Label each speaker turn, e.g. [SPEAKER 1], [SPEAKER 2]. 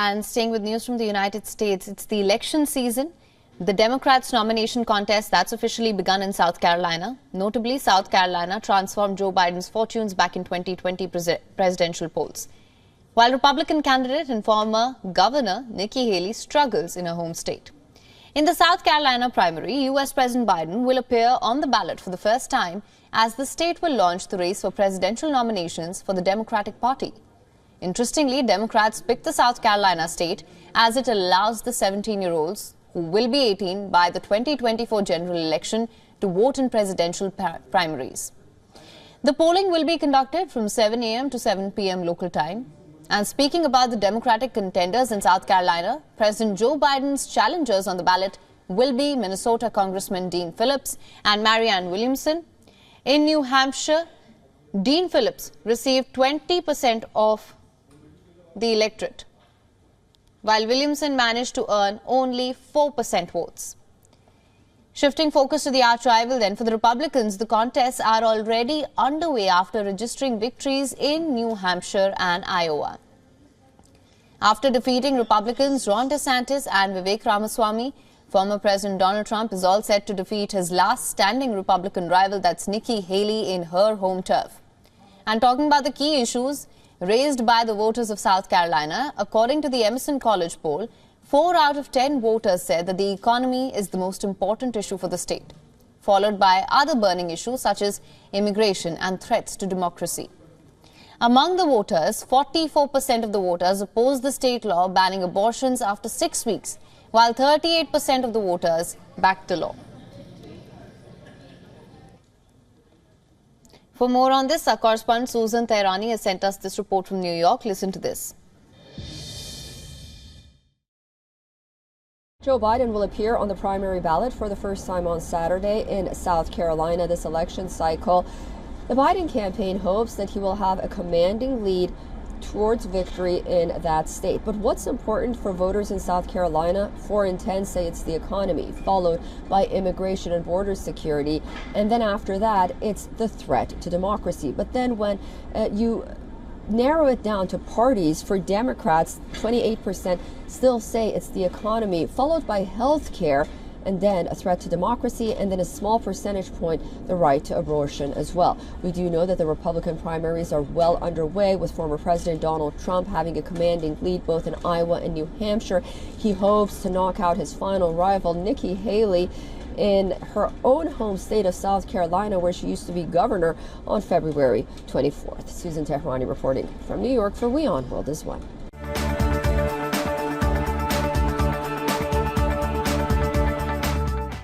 [SPEAKER 1] And staying with news from the United States, it's the election season. The Democrats' nomination contest that's officially begun in South Carolina. Notably, South Carolina transformed Joe Biden's fortunes back in 2020 presidential polls, while Republican candidate and former Governor Nikki Haley struggles in her home state. In the South Carolina primary, U.S. President Biden will appear on the ballot for the first time as the state will launch the race for presidential nominations for the Democratic Party. Interestingly, Democrats picked the South Carolina state as it allows the 17-year-olds who will be 18 by the 2024 general election to vote in presidential primaries. The polling will be conducted from 7 a.m. to 7 p.m. local time. And speaking about the Democratic contenders in South Carolina, President Joe Biden's challengers on the ballot will be Minnesota Congressman Dean Phillips and Marianne Williamson. In New Hampshire, Dean Phillips received 20% of the electorate, while Williamson managed to earn only 4% votes. Shifting focus to the arch-rival then, for the Republicans, the contests are already underway after registering victories in New Hampshire and Iowa. After defeating Republicans Ron DeSantis and Vivek Ramaswamy, former President Donald Trump is all set to defeat his last standing Republican rival, that's Nikki Haley, in her home turf. And talking about the key issues raised by the voters of South Carolina, according to the Emerson College poll, 4 out of 10 voters said that the economy is the most important issue for the state, followed by other burning issues such as immigration and threats to democracy. Among the voters, 44% of the voters opposed the state law banning abortions after 6 weeks, while 38% of the voters backed the law. For more on this, our correspondent Susan Tehrani has sent us this report from New York. Listen to this.
[SPEAKER 2] Joe Biden will appear on the primary ballot for the first time on Saturday in South Carolina this election cycle. The Biden campaign hopes that he will have a commanding lead towards victory in that state. But what's important for voters in South Carolina? 4 in 10 say it's the economy, followed by immigration and border security. And then after that, it's the threat to democracy. But then when you narrow it down to parties, for Democrats, 28% still say it's the economy, followed by health care, and then a threat to democracy, and then a small percentage point, the right to abortion as well. We do know that the Republican primaries are well underway, with former President Donald Trump having a commanding lead both in Iowa and New Hampshire. He hopes to knock out his final rival, Nikki Haley, in her own home state of South Carolina, where she used to be governor, on February 24th. Susan Tehrani reporting from New York for WION World is One.